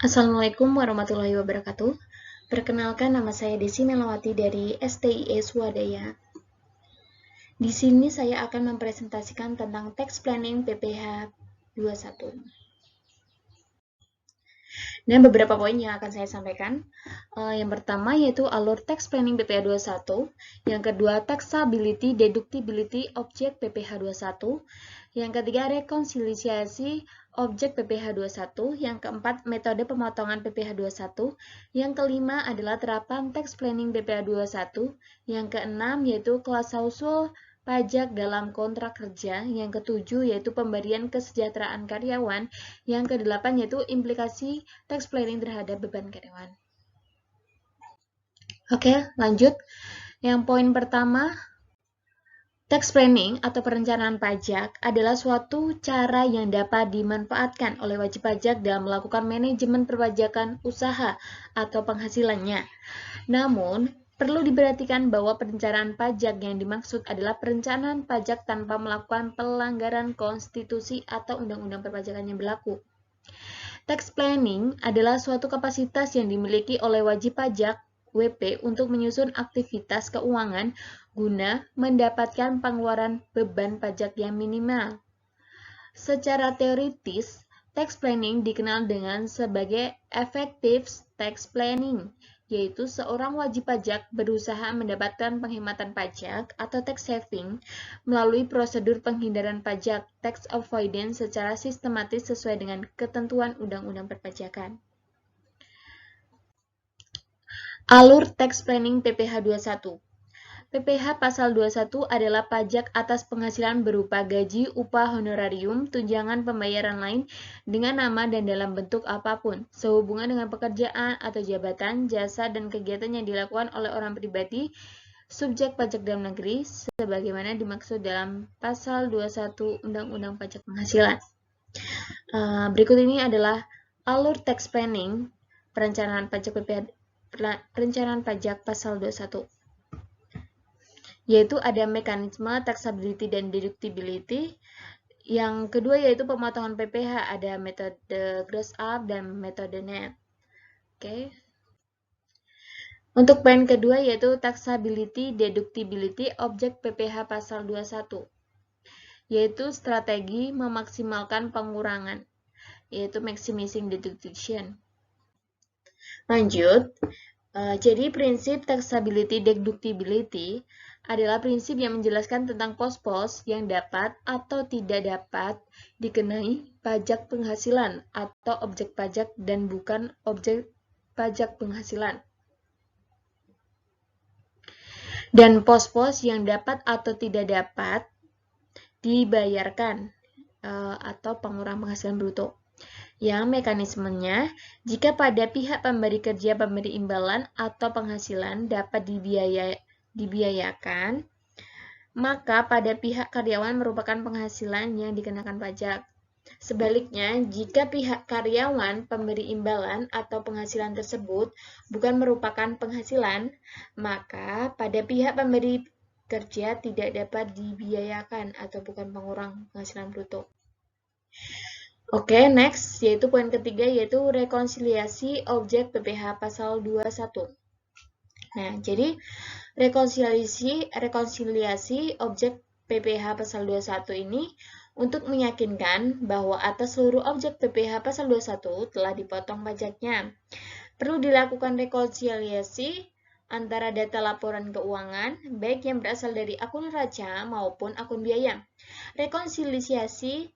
Assalamualaikum warahmatullahi wabarakatuh. Perkenalkan, nama saya Desi Melawati dari STIE Swadaya. Di sini saya akan mempresentasikan tentang Tax Planning PPH 21. Dan beberapa poin yang akan saya sampaikan. Yang pertama yaitu alur Tax Planning PPH 21. Yang kedua, Taxability Deductibility Objek PPH 21. Yang ketiga, rekonsiliasi objek PPH 21. Yang keempat, metode pemotongan PPH 21. Yang kelima adalah terapan Tax Planning PPH 21. Yang keenam yaitu klausul pajak dalam kontrak kerja. Yang ketujuh yaitu pemberian kesejahteraan karyawan. Yang kedelapan yaitu implikasi tax planning terhadap beban karyawan. Oke, lanjut. Yang poin pertama, tax planning atau perencanaan pajak adalah suatu cara yang dapat dimanfaatkan oleh wajib pajak dalam melakukan manajemen perpajakan usaha atau penghasilannya. Namun, perlu diperhatikan bahwa perencanaan pajak yang dimaksud adalah perencanaan pajak tanpa melakukan pelanggaran konstitusi atau undang-undang perpajakan yang berlaku. Tax planning adalah suatu kapasitas yang dimiliki oleh wajib pajak (WP) untuk menyusun aktivitas keuangan guna mendapatkan pengeluaran beban pajak yang minimal. Secara teoritis, tax planning dikenal dengan sebagai effective tax planning, yaitu seorang wajib pajak berusaha mendapatkan penghematan pajak atau tax saving melalui prosedur penghindaran pajak tax avoidance secara sistematis sesuai dengan ketentuan undang-undang perpajakan. Alur tax planning PPH 21. PPH pasal 21 adalah pajak atas penghasilan berupa gaji, upah, honorarium, tunjangan pembayaran lain dengan nama dan dalam bentuk apapun, sehubungan dengan pekerjaan atau jabatan, jasa, dan kegiatan yang dilakukan oleh orang pribadi, subjek pajak dalam negeri, sebagaimana dimaksud dalam pasal 21 Undang-Undang Pajak Penghasilan. Berikut ini adalah alur tax planning, perencanaan pajak pasal 21. Yaitu ada mekanisme taxability dan deductibility. Yang kedua yaitu pemotongan PPH, ada metode gross up dan metode net. Oke. Untuk poin kedua yaitu taxability deductibility objek PPH pasal 21. Yaitu strategi memaksimalkan pengurangan, yaitu maximizing deduction. Lanjut. Jadi prinsip taxability deductibility adalah prinsip yang menjelaskan tentang pos-pos yang dapat atau tidak dapat dikenai pajak penghasilan atau objek pajak dan bukan objek pajak penghasilan. Dan pos-pos yang dapat atau tidak dapat dibayarkan atau pengurangan penghasilan bruto. Yang mekanismenya, jika pada pihak pemberi kerja pemberi imbalan atau penghasilan dapat dibiayakan, maka pada pihak karyawan merupakan penghasilan yang dikenakan pajak. Sebaliknya, jika pihak karyawan pemberi imbalan atau penghasilan tersebut bukan merupakan penghasilan, maka pada pihak pemberi kerja tidak dapat dibiayakan atau bukan pengurang penghasilan bruto. Oke, next, yaitu poin ketiga, yaitu rekonsiliasi objek PPH pasal 21. Nah, jadi rekonsiliasi objek PPH pasal 21 ini untuk meyakinkan bahwa atas seluruh objek PPH pasal 21 telah dipotong pajaknya. Perlu dilakukan rekonsiliasi antara data laporan keuangan, baik yang berasal dari akun neraca maupun akun biaya. Rekonsiliasi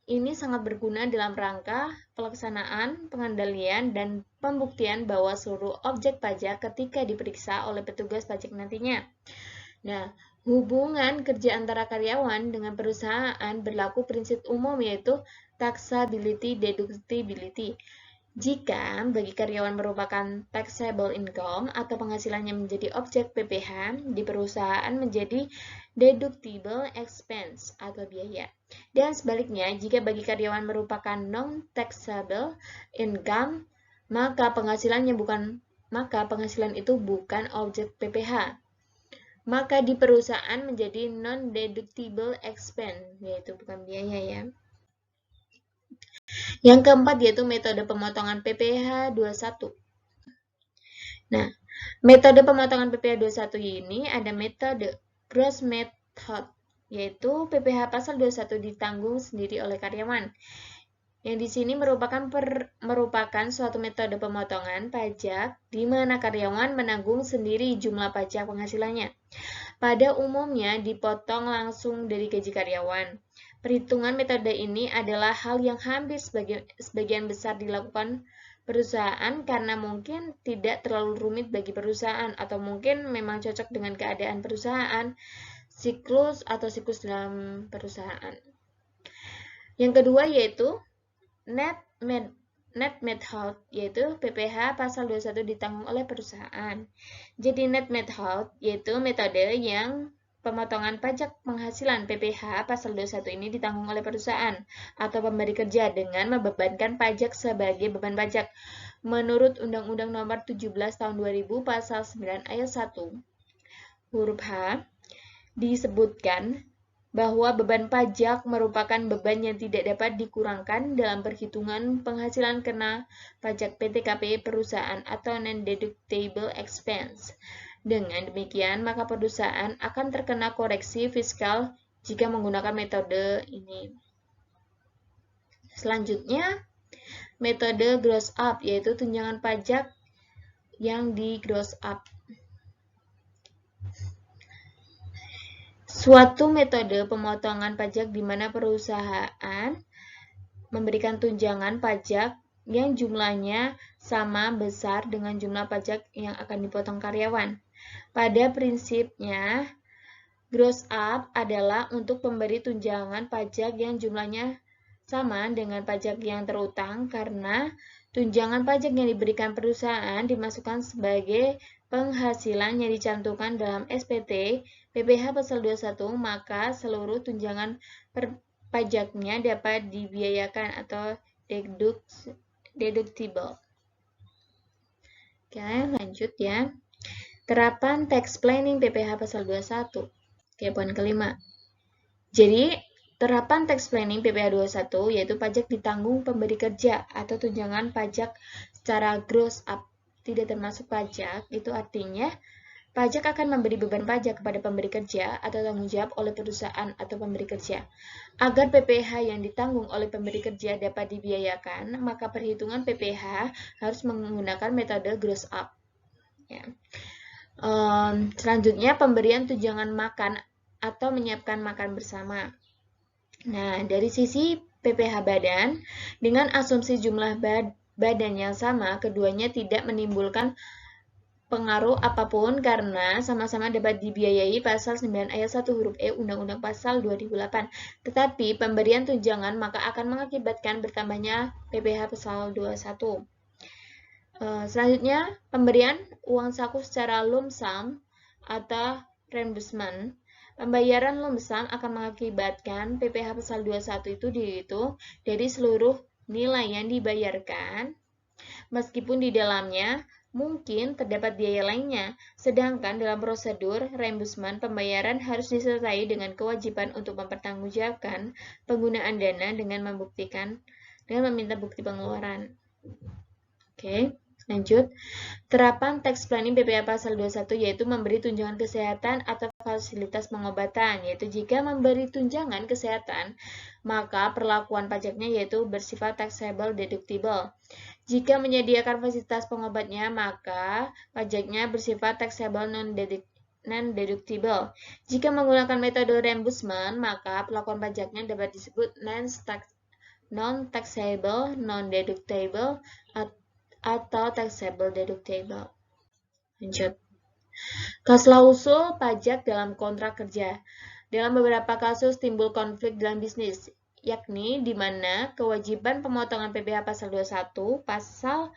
ini sangat berguna dalam rangka pelaksanaan, pengendalian, dan pembuktian bahwa seluruh objek pajak ketika diperiksa oleh petugas pajak nantinya. Nah, hubungan kerja antara karyawan dengan perusahaan berlaku prinsip umum yaitu taxability deductibility. Jika bagi karyawan merupakan taxable income atau penghasilannya menjadi objek PPH, di perusahaan menjadi deductible expense atau biaya. Dan sebaliknya, jika bagi karyawan merupakan non-taxable income, maka penghasilan itu bukan objek PPH. Maka di perusahaan menjadi non-deductible expense, yaitu bukan biaya ya. Yang keempat yaitu metode pemotongan PPh 21. Nah, metode pemotongan PPh 21 ini ada metode gross method, yaitu PPh pasal 21 ditanggung sendiri oleh karyawan. Yang di sini merupakan suatu metode pemotongan pajak di mana karyawan menanggung sendiri jumlah pajak penghasilannya. Pada umumnya dipotong langsung dari gaji karyawan. Perhitungan metode ini adalah hal yang hampir sebagian besar dilakukan perusahaan karena mungkin tidak terlalu rumit bagi perusahaan atau mungkin memang cocok dengan keadaan perusahaan, siklus dalam perusahaan. Yang kedua yaitu net method, yaitu PPh pasal 21 ditanggung oleh perusahaan. Jadi net method yaitu metode yang pemotongan pajak penghasilan PPh pasal 21 ini ditanggung oleh perusahaan atau pemberi kerja dengan membebankan pajak sebagai beban pajak. Menurut Undang-Undang Nomor 17 Tahun 2000 pasal 9 ayat 1 huruf H disebutkan bahwa beban pajak merupakan beban yang tidak dapat dikurangkan dalam perhitungan penghasilan kena pajak PTKP perusahaan atau non-deductible expense. Dengan demikian, maka perusahaan akan terkena koreksi fiskal jika menggunakan metode ini. Selanjutnya, metode gross up, yaitu tunjangan pajak yang di gross up. Suatu metode pemotongan pajak di mana perusahaan memberikan tunjangan pajak yang jumlahnya sama besar dengan jumlah pajak yang akan dipotong karyawan. Pada prinsipnya, gross up adalah untuk pemberi tunjangan pajak yang jumlahnya sama dengan pajak yang terutang karena tunjangan pajak yang diberikan perusahaan dimasukkan sebagai penghasilan yang dicantumkan dalam SPT PPh pasal 21, maka seluruh tunjangan pajaknya dapat dibiayakan atau deductible. Oke, lanjut ya. Terapan tax planning PPh pasal 21. Oke, poin kelima. Jadi, terapan tax planning PPh 21 yaitu pajak ditanggung pemberi kerja atau tunjangan pajak secara gross up tidak termasuk pajak, itu artinya pajak akan memberi beban pajak kepada pemberi kerja atau tanggung jawab oleh perusahaan atau pemberi kerja. Agar PPh yang ditanggung oleh pemberi kerja dapat dibiayakan, maka perhitungan PPh harus menggunakan metode gross up. Ya. Selanjutnya, pemberian tunjangan makan atau menyiapkan makan bersama. Nah, dari sisi PPh badan, dengan asumsi jumlah badan yang sama, keduanya tidak menimbulkan pengaruh apapun karena sama-sama dapat dibiayai pasal 9 ayat 1 huruf E Undang-Undang pasal 2008. Tetapi pemberian tunjangan maka akan mengakibatkan bertambahnya PPh pasal 21. Selanjutnya, pemberian uang saku secara lump sum atau reimbursement. Pembayaran lump sum akan mengakibatkan PPh pasal 21 itu dihitung dari seluruh nilai yang dibayarkan, meskipun di dalamnya mungkin terdapat biaya lainnya, sedangkan dalam prosedur reimbursement pembayaran harus disertai dengan kewajiban untuk mempertanggungjawabkan penggunaan dana dengan meminta bukti pengeluaran. Oke, lanjut. Terapan tax planning PPh pasal 21 yaitu memberi tunjangan kesehatan atau fasilitas pengobatan, yaitu jika memberi tunjangan kesehatan, maka perlakuan pajaknya yaitu bersifat taxable deductible. Jika menyediakan fasilitas pengobatnya, maka pajaknya bersifat taxable non-deductible. Jika menggunakan metode reimbursement, maka perlakuan pajaknya dapat disebut non-taxable, non-deductible, atau taxable deductible. Lanjut. Klausul pajak dalam kontrak kerja. Dalam beberapa kasus timbul konflik dalam bisnis, yakni di mana kewajiban pemotongan PPh pasal 21, pasal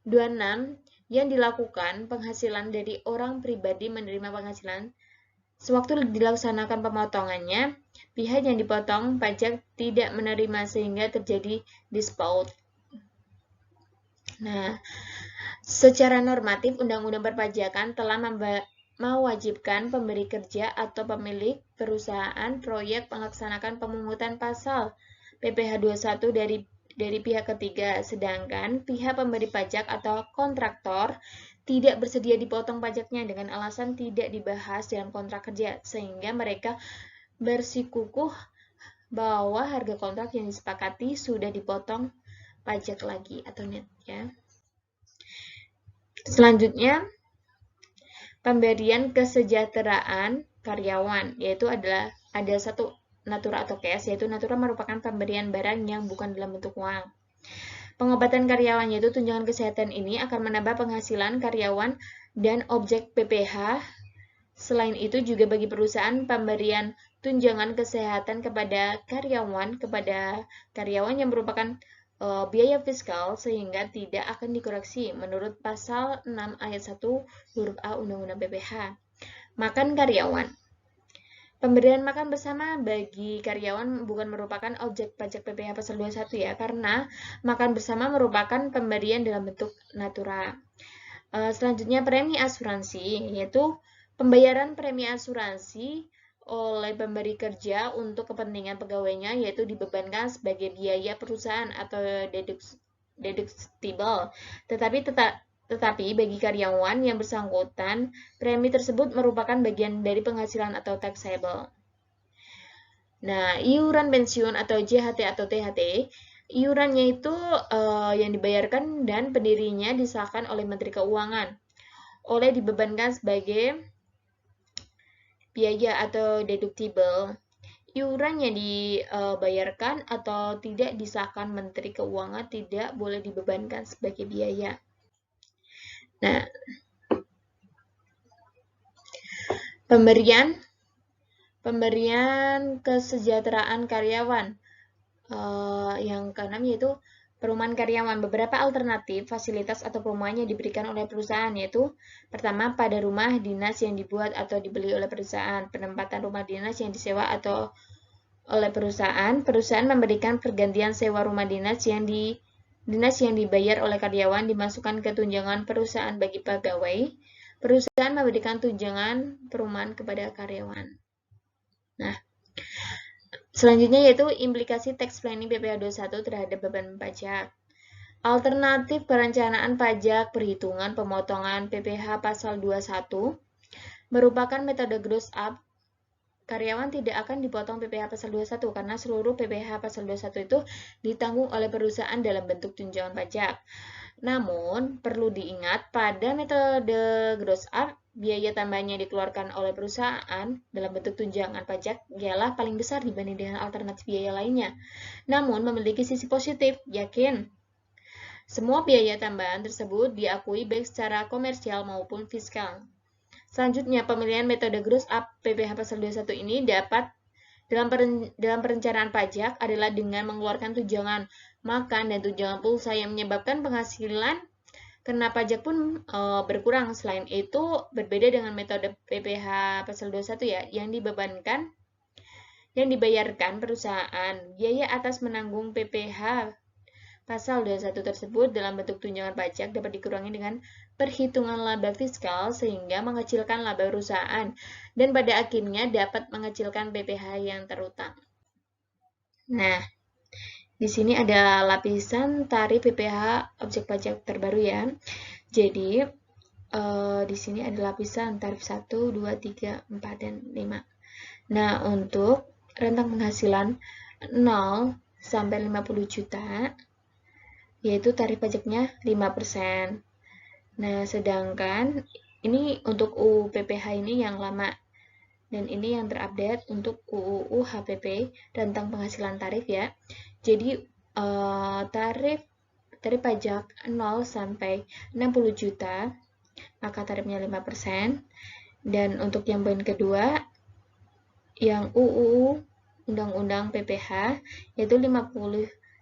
26 yang dilakukan penghasilan dari orang pribadi menerima penghasilan. Sewaktu dilaksanakan pemotongannya, pihak yang dipotong pajak tidak menerima sehingga terjadi dispute. Nah, secara normatif Undang-Undang Perpajakan telah mewajibkan pemberi kerja atau pemilik perusahaan proyek melaksanakan pemungutan pasal PPh 21 dari dari pihak ketiga, sedangkan pihak pemberi pajak atau kontraktor tidak bersedia dipotong pajaknya dengan alasan tidak dibahas dalam kontrak kerja, sehingga mereka bersikukuh bahwa harga kontrak yang disepakati sudah dipotong pajak lagi atau net ya. Selanjutnya, pemberian kesejahteraan karyawan, yaitu ada satu natura atau case, yaitu natura merupakan pemberian barang yang bukan dalam bentuk uang. Pengobatan karyawan, yaitu tunjangan kesehatan ini akan menambah penghasilan karyawan dan objek PPh. Selain itu juga bagi perusahaan pemberian tunjangan kesehatan kepada karyawan yang merupakan biaya fiskal sehingga tidak akan dikoreksi menurut pasal 6 ayat 1 huruf A Undang-Undang PPh. Makan karyawan. Pemberian makan bersama bagi karyawan bukan merupakan objek pajak PPh pasal 21 ya, karena makan bersama merupakan pemberian dalam bentuk natura. Selanjutnya premi asuransi, yaitu pembayaran premi asuransi oleh pemberi kerja untuk kepentingan pegawainya, yaitu dibebankan sebagai biaya perusahaan atau deductible. Tetapi bagi karyawan yang bersangkutan, premi tersebut merupakan bagian dari penghasilan atau taxable. Nah, iuran pensiun atau JHT atau THT, iurannya itu yang dibayarkan dan pendirinya disahkan oleh Menteri Keuangan, oleh dibebankan sebagai biaya atau deductible. Iuran yang dibayarkan atau tidak disahkan Menteri Keuangan tidak boleh dibebankan sebagai biaya. Nah, pemberian kesejahteraan karyawan. Yang keenam yaitu perumahan karyawan. Beberapa alternatif fasilitas atau perumahan yang diberikan oleh perusahaan, yaitu pertama, pada rumah dinas yang dibuat atau dibeli oleh perusahaan, penempatan rumah dinas yang disewa atau oleh perusahaan memberikan pergantian sewa rumah dinas yang dibayar oleh karyawan dimasukkan ke tunjangan perusahaan bagi pegawai. Perusahaan memberikan tunjangan perumahan kepada karyawan. Nah, selanjutnya yaitu implikasi tax planning PPh 21 terhadap beban pajak. Alternatif perencanaan pajak perhitungan pemotongan PPh pasal 21 merupakan metode gross up. Karyawan tidak akan dipotong PPh pasal 21 karena seluruh PPh pasal 21 itu ditanggung oleh perusahaan dalam bentuk tunjangan pajak. Namun, perlu diingat pada metode gross up, biaya tambahan yang dikeluarkan oleh perusahaan dalam bentuk tunjangan pajak ialah paling besar dibanding dengan alternatif biaya lainnya. Namun, memiliki sisi positif, yakin. Semua biaya tambahan tersebut diakui baik secara komersial maupun fiskal. Selanjutnya, pemilihan metode gross up PPh pasal 21 ini dapat dalam perencanaan pajak adalah dengan mengeluarkan tunjangan makan dan tunjangan pulsa yang menyebabkan penghasilan kena pajak pun berkurang. Selain itu, berbeda dengan metode PPh pasal 21 ya, yang dibayarkan perusahaan. Biaya atas menanggung PPh pasal 21 tersebut dalam bentuk tunjangan pajak dapat dikurangi dengan perhitungan laba fiskal sehingga mengecilkan laba perusahaan dan pada akhirnya dapat mengecilkan PPh yang terutang. Nah, di sini ada lapisan tarif PPh objek pajak terbaru ya. Jadi, di sini ada lapisan tarif 1, 2, 3, 4, dan 5. Nah, untuk rentang penghasilan 0 sampai 50 juta, yaitu tarif pajaknya 5%. Nah, sedangkan ini untuk UU PPh ini yang lama. Dan ini yang terupdate untuk UU HPP, rentang penghasilan tarif ya. Jadi tarif pajak 0 sampai 60 juta, maka tarifnya 5%. Dan untuk yang poin kedua, yang UU Undang-Undang PPh, yaitu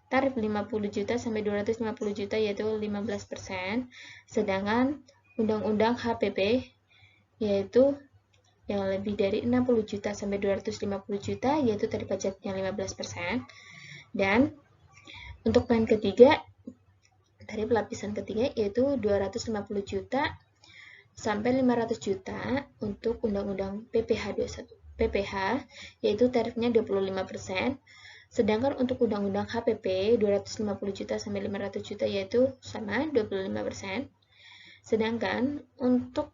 tarif 50 juta sampai 250 juta, yaitu 15%. Sedangkan Undang-Undang HPP, yaitu yang lebih dari 60 juta sampai 250 juta, yaitu tarif pajaknya 15%. Dan untuk poin ketiga, tarif lapisan ketiga yaitu 250 juta sampai 500 juta untuk Undang-Undang PPh 21. PPh yaitu tarifnya 25%. Sedangkan untuk Undang-Undang HPP 250 juta sampai 500 juta yaitu sama 25%. Sedangkan untuk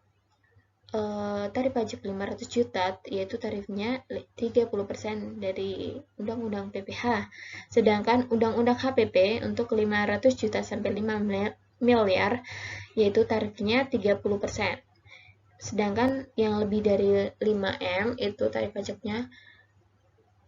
tarif pajak 500 juta yaitu tarifnya 30% dari Undang-Undang PPH. Sedangkan Undang-Undang HPP untuk 500 juta sampai 5 miliar yaitu tarifnya 30%. Sedangkan yang lebih dari 5M itu tarif pajaknya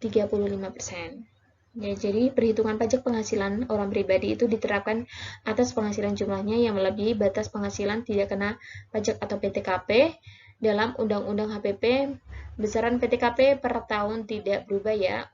35%. Ya, jadi perhitungan pajak penghasilan orang pribadi itu diterapkan atas penghasilan jumlahnya yang melebihi batas penghasilan tidak kena pajak atau PTKP. Dalam Undang-Undang HPP, besaran PTKP per tahun tidak berubah ya.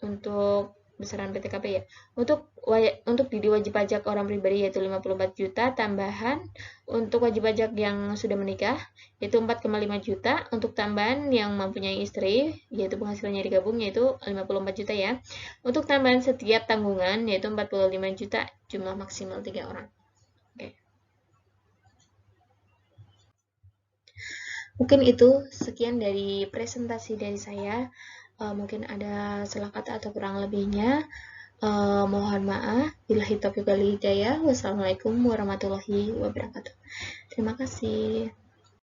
Untuk besaran PTKP ya. Untuk diri wajib pajak orang pribadi yaitu 54 juta, tambahan untuk wajib pajak yang sudah menikah yaitu 4,5 juta, untuk tambahan yang mempunyai istri yaitu penghasilannya digabung yaitu 54 juta ya. Untuk tambahan setiap tanggungan yaitu 45 juta, jumlah maksimal 3 orang. Oke. Mungkin itu sekian dari presentasi dari saya. Mungkin ada salah kata atau kurang lebihnya. Mohon maaf. Billahi taufiq wal hidayah. Wassalamualaikum warahmatullahi wabarakatuh. Terima kasih.